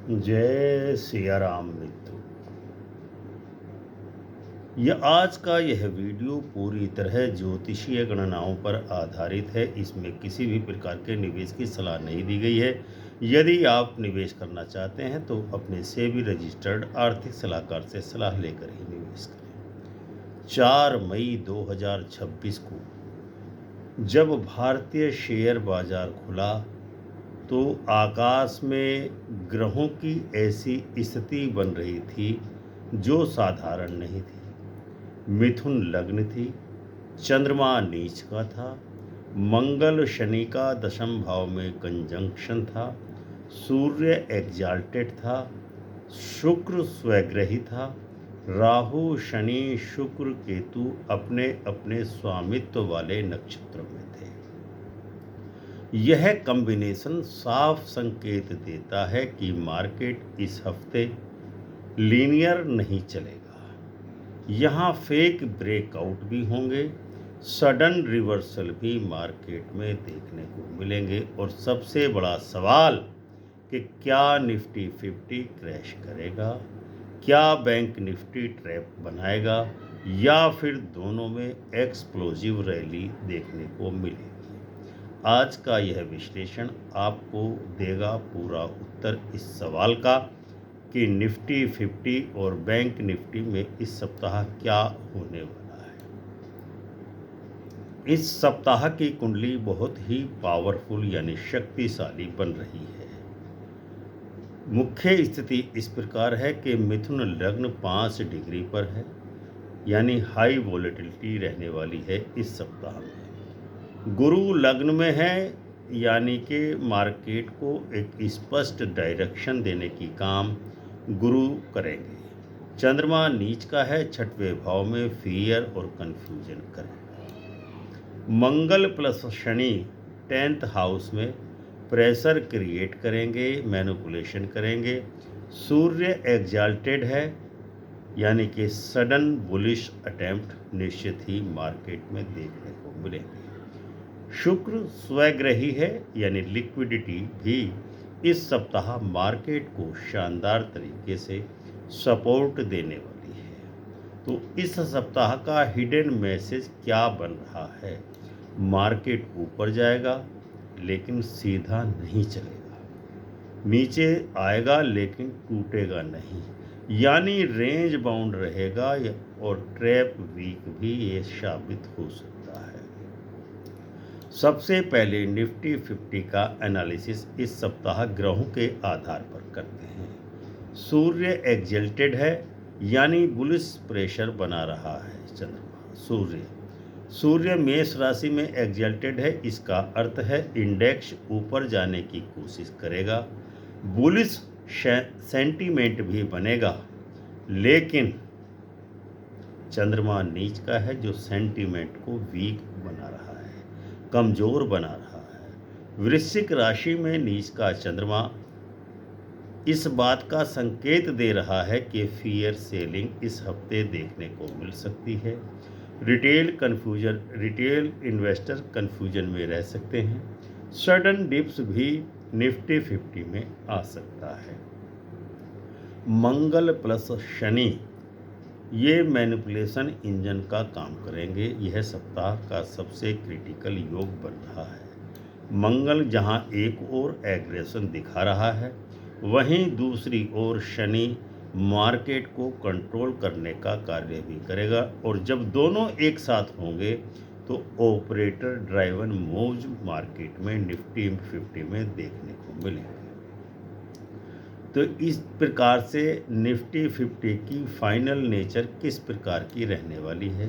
जय सिया राम मित्रों। आज का यह वीडियो पूरी तरह ज्योतिषीय गणनाओं पर आधारित है। इसमें किसी भी प्रकार के निवेश की सलाह नहीं दी गई है। यदि आप निवेश करना चाहते हैं तो अपने सेबी रजिस्टर्ड आर्थिक सलाहकार से सलाह लेकर ही निवेश करें। 4 मई 2026 को जब भारतीय शेयर बाजार खुला तो आकाश में ग्रहों की ऐसी स्थिति बन रही थी जो साधारण नहीं थी। मिथुन लग्न थी, चंद्रमा नीच का था, मंगल शनि का दशम भाव में कंजंक्शन था, सूर्य एग्जाल्टेड था, शुक्र स्वग्रही था, राहु शनि शुक्र केतु अपने अपने स्वामित्व वाले नक्षत्रों में थे। यह कॉम्बिनेशन साफ संकेत देता है कि मार्केट इस हफ्ते लीनियर नहीं चलेगा। यहाँ फेक ब्रेकआउट भी होंगे, सडन रिवर्सल भी मार्केट में देखने को मिलेंगे। और सबसे बड़ा सवाल कि क्या निफ्टी 50 क्रैश करेगा, क्या बैंक निफ्टी ट्रैप बनाएगा, या फिर दोनों में एक्सप्लोजिव रैली देखने को मिलेगी। आज का यह विश्लेषण आपको देगा पूरा उत्तर इस सवाल का कि निफ्टी 50 और बैंक निफ्टी में इस सप्ताह क्या होने वाला है। इस सप्ताह की कुंडली बहुत ही पावरफुल यानी शक्तिशाली बन रही है। मुख्य स्थिति इस प्रकार है कि मिथुन लग्न 5 डिग्री पर है, यानी हाई वोलेटिलिटी रहने वाली है इस सप्ताह में। गुरु लग्न में है, यानी कि मार्केट को एक स्पष्ट डायरेक्शन देने की काम गुरु करेंगे। चंद्रमा नीच का है, 6वें भाव में फियर और कंफ्यूजन करेगा। मंगल प्लस शनि 10th हाउस में प्रेशर क्रिएट करेंगे, मैनिपुलेशन करेंगे। सूर्य एग्जाल्टेड है, यानी कि सडन बुलिश अटेम्प्ट निश्चित ही मार्केट में देखने को मिलेंगे। शुक्र स्वग्रही है, यानी लिक्विडिटी भी इस सप्ताह मार्केट को शानदार तरीके से सपोर्ट देने वाली है। तो इस सप्ताह का हिडन मैसेज क्या बन रहा है? मार्केट ऊपर जाएगा लेकिन सीधा नहीं चलेगा, नीचे आएगा लेकिन टूटेगा नहीं, यानी रेंज बाउंड रहेगा और ट्रैप वीक भी ये साबित हो सकता है। सबसे पहले निफ्टी 50 का एनालिसिस इस सप्ताह ग्रहों के आधार पर करते हैं। सूर्य एग्जल्टेड है, यानी बुलिश प्रेशर बना रहा है। चंद्रमा सूर्य मेष राशि में एग्जल्टेड है, इसका अर्थ है इंडेक्स ऊपर जाने की कोशिश करेगा, बुलिश सेंटीमेंट भी बनेगा। लेकिन चंद्रमा नीच का है जो सेंटीमेंट को वीक बना रहा है, कमजोर बना रहा है। वृश्चिक राशि में नीच का चंद्रमा इस बात का संकेत दे रहा है कि फियर सेलिंग इस हफ्ते देखने को मिल सकती है। रिटेल इन्वेस्टर कंफ्यूजन में रह सकते हैं। सडन डिप्स भी निफ्टी 50 में आ सकता है। मंगल प्लस शनि ये मैनिपुलेशन इंजन का काम करेंगे। यह सप्ताह का सबसे क्रिटिकल योग बन रहा है। मंगल जहां एक ओर एग्रेशन दिखा रहा है, वहीं दूसरी ओर शनि मार्केट को कंट्रोल करने का कार्य भी करेगा। और जब दोनों एक साथ होंगे तो ऑपरेटर ड्राइवन मूव्स मार्केट में निफ्टी 50 में देखने को मिलेंगे। तो इस प्रकार से निफ्टी 50 की फाइनल नेचर किस प्रकार की रहने वाली है?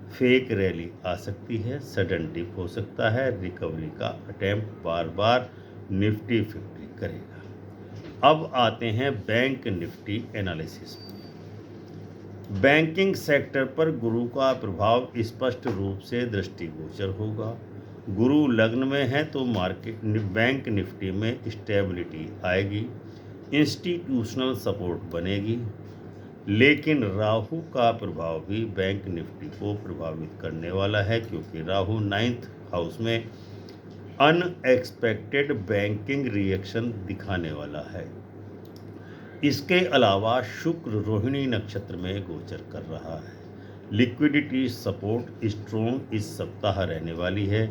फेक रैली आ सकती है, सडन डिप हो सकता है, रिकवरी का अटेम्प्ट बार बार निफ्टी 50 करेगा। अब आते हैं बैंक निफ्टी एनालिसिस में। बैंकिंग सेक्टर पर गुरु का प्रभाव स्पष्ट रूप से दृष्टिगोचर होगा। गुरु लग्न में है तो मार्केट बैंक निफ्टी में स्टेबिलिटी आएगी, इंस्टीट्यूशनल सपोर्ट बनेगी। लेकिन राहु का प्रभाव भी बैंक निफ्टी को प्रभावित करने वाला है, क्योंकि राहु 9th हाउस में अनएक्सपेक्टेड बैंकिंग रिएक्शन दिखाने वाला है। इसके अलावा शुक्र रोहिणी नक्षत्र में गोचर कर रहा है। लिक्विडिटी सपोर्ट स्ट्रॉन्ग इस सप्ताह रहने वाली है।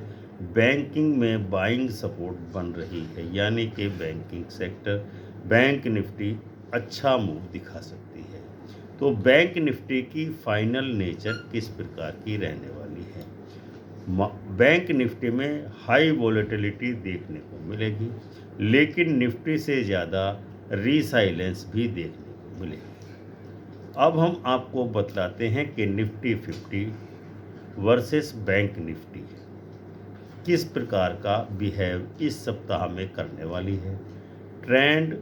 बैंकिंग में बाइंग सपोर्ट बन रही है, यानी कि बैंकिंग सेक्टर, बैंक निफ्टी अच्छा मूव दिखा सकती है। तो बैंक निफ्टी की फाइनल नेचर किस प्रकार की रहने वाली है? बैंक निफ्टी में हाई वॉलेटिलिटी देखने को मिलेगी, लेकिन निफ्टी से ज़्यादा रीसाइलेंस भी देखने को मिलेगी। अब हम आपको बतलाते हैं कि निफ्टी 50 वर्सेस बैंक निफ्टी किस प्रकार का बिहेव इस सप्ताह में करने वाली है। ट्रेंड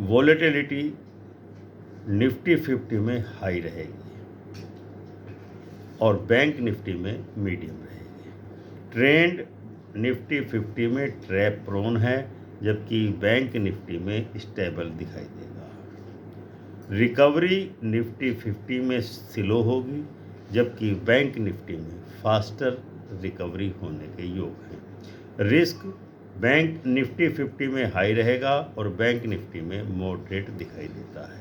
वॉलेटिलिटी निफ्टी 50 में हाई रहेगी और बैंक निफ्टी में मीडियम रहेगी। ट्रेंड निफ्टी 50 में ट्रैप प्रोन है, जबकि बैंक निफ्टी में स्टेबल दिखाई देगा। रिकवरी निफ्टी 50 में स्लो होगी, जबकि बैंक निफ्टी में फास्टर रिकवरी होने के योग हैं। रिस्क बैंक निफ्टी 50 में हाई रहेगा और बैंक निफ्टी में मॉडरेट दिखाई देता है।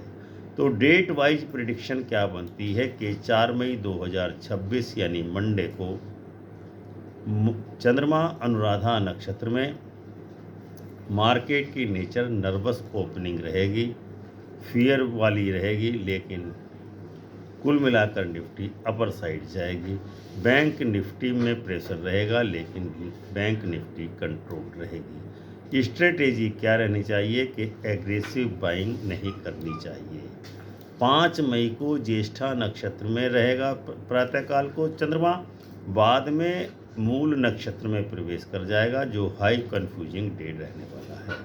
तो डेट वाइज प्रिडिक्शन क्या बनती है कि 4 मई 2026 यानी मंडे को चंद्रमा अनुराधा नक्षत्र में मार्केट की नेचर नर्वस ओपनिंग रहेगी, फियर वाली रहेगी, लेकिन कुल मिलाकर निफ्टी अपर साइड जाएगी। बैंक निफ्टी में प्रेशर रहेगा, लेकिन बैंक निफ्टी कंट्रोल रहेगी। स्ट्रेटेजी क्या रहनी चाहिए कि एग्रेसिव बाइंग नहीं करनी चाहिए। 5 मई को ज्येष्ठा नक्षत्र में रहेगा प्रातःकाल को चंद्रमा, बाद में मूल नक्षत्र में प्रवेश कर जाएगा, जो हाई कंफ्यूजिंग डे रहने वाला है।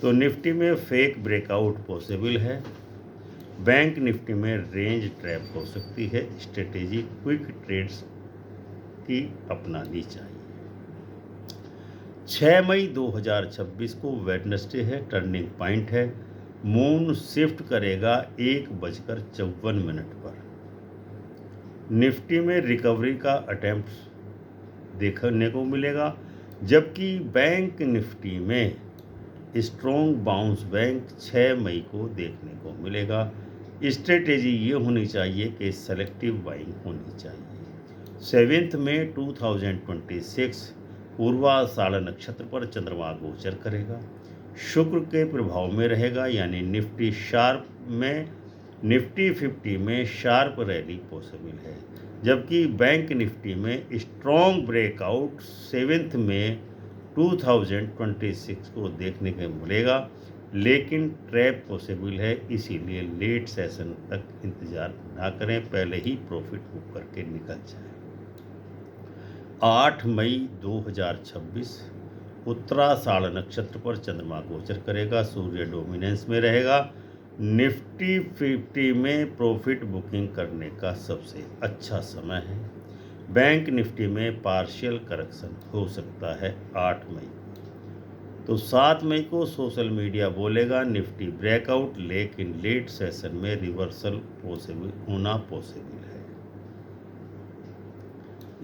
तो निफ्टी में फेक ब्रेकआउट पॉसिबल है। बैंक निफ्टी में रेंज ट्रैप हो सकती है। स्ट्रेटेजी क्विक ट्रेड्स की अपनानी चाहिए। 6 मई 2026 को वेडनेसडे है, टर्निंग पॉइंट है। मून शिफ्ट करेगा 1:54 पर। निफ्टी में रिकवरी का अटेम्प्ट देखने को मिलेगा, जबकि बैंक निफ्टी में स्ट्रॉन्ग बाउंस बैंक 6 मई को देखने को मिलेगा। स्ट्रेटेजी ये होनी चाहिए कि सेलेक्टिव बाइंग होनी चाहिए। 7 मई 2026 पूर्वाषाढ़ नक्षत्र पर चंद्रमा गोचर करेगा, शुक्र के प्रभाव में रहेगा, यानी निफ्टी 50 में शार्प रैली पॉसिबल है, जबकि बैंक निफ्टी में स्ट्रॉन्ग ब्रेकआउट 7 मई 2026 को देखने को मिलेगा, लेकिन ट्रैप पॉसिबल है। इसीलिए लेट सेशन तक इंतज़ार ना करें, पहले ही प्रॉफिट बुक करके निकल जाए। 8 मई 2026 उत्तराषाढ़ नक्षत्र पर चंद्रमा गोचर करेगा, सूर्य डोमिनेंस में रहेगा। निफ्टी 50 में प्रॉफिट बुकिंग करने का सबसे अच्छा समय है। बैंक निफ्टी में पार्शियल करेक्शन हो सकता है 8 मई को। तो 7 मई को सोशल मीडिया बोलेगा निफ्टी ब्रेकआउट, लेकिन लेट सेशन में रिवर्सल होना पॉसिबल है।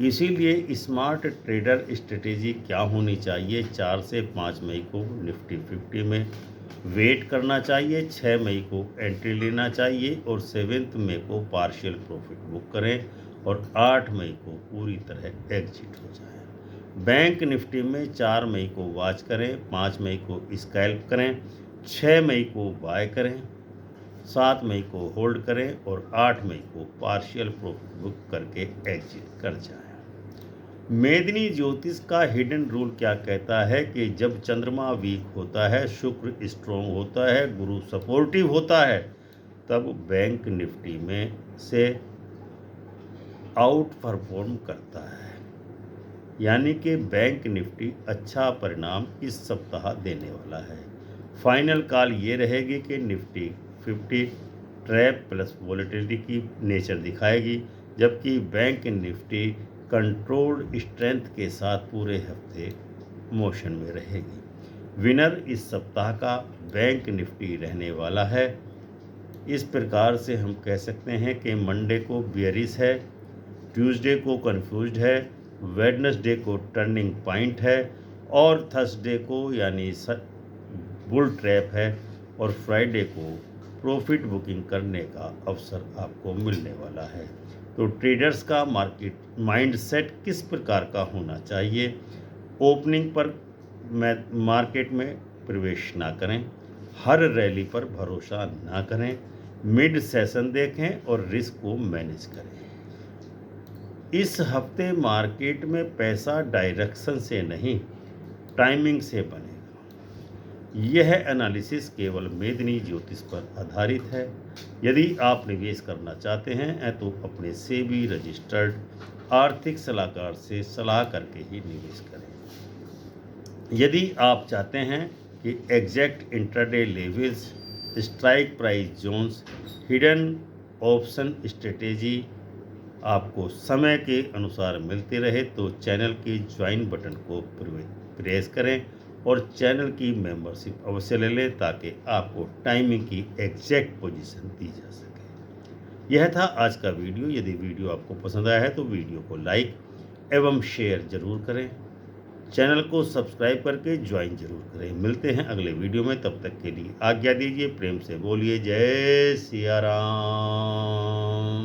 इसीलिए स्मार्ट ट्रेडर स्ट्रेटेजी क्या होनी चाहिए? 4 से 5 मई को निफ्टी 50 में वेट करना चाहिए, 6 मई को एंट्री लेना चाहिए और 7 मई को पार्शियल प्रॉफिट बुक करें और 8 मई को पूरी तरह एग्जिट हो जाए। बैंक निफ्टी में 4 मई को वॉच करें, 5 मई को स्कैल्प करें, 6 मई को बाय करें, 7 मई को होल्ड करें और 8 मई को पार्शियल प्रॉफिट बुक करके एग्जिट कर जाएं। मेदिनी ज्योतिष का हिडन रूल क्या कहता है कि जब चंद्रमा वीक होता है, शुक्र स्ट्रॉन्ग होता है, गुरु सपोर्टिव होता है, तब बैंक निफ्टी में से आउट परफॉर्म करता है, यानी कि बैंक निफ्टी अच्छा परिणाम इस सप्ताह देने वाला है। फाइनल कॉल ये रहेगी कि निफ्टी 50 ट्रैप प्लस वॉलेटिलिटी की नेचर दिखाएगी, जबकि बैंक निफ्टी कंट्रोल्ड स्ट्रेंथ के साथ पूरे हफ्ते मोशन में रहेगी। विनर इस सप्ताह का बैंक निफ्टी रहने वाला है। इस प्रकार से हम कह सकते हैं कि मंडे को बियरिश है, ट्यूसडे को कंफ्यूज्ड है, वेडनेसडे को टर्निंग पॉइंट है और थर्सडे को यानी बुल ट्रैप है। और फ्राइडे को प्रॉफिट बुकिंग करने का अवसर आपको मिलने वाला है। तो ट्रेडर्स का माइंडसेट किस प्रकार का होना चाहिए? ओपनिंग पर मार्केट में प्रवेश ना करें, हर रैली पर भरोसा ना करें, मिड सेशन देखें और रिस्क को मैनेज करें। इस हफ्ते मार्केट में पैसा डायरेक्शन से नहीं, टाइमिंग से बनेगा। यह एनालिसिस केवल मेदिनी ज्योतिष पर आधारित है। यदि आप निवेश करना चाहते हैं तो अपने सेबी रजिस्टर्ड आर्थिक सलाहकार से सलाह करके ही निवेश करें। यदि आप चाहते हैं कि exact intraday levels, strike price zones, hidden option strategy आपको समय के अनुसार मिलते रहे तो चैनल के ज्वाइन बटन को प्रेस करें और चैनल की मेंबरशिप अवश्य ले लें ताकि आपको टाइमिंग की एग्जैक्ट पोजीशन दी जा सके। यह था आज का वीडियो। यदि वीडियो आपको पसंद आया है तो वीडियो को लाइक एवं शेयर जरूर करें। चैनल को सब्सक्राइब करके ज्वाइन जरूर करें। मिलते हैं अगले वीडियो में, तब तक के लिए आज्ञा दीजिए। प्रेम से बोलिए जय सिया राम।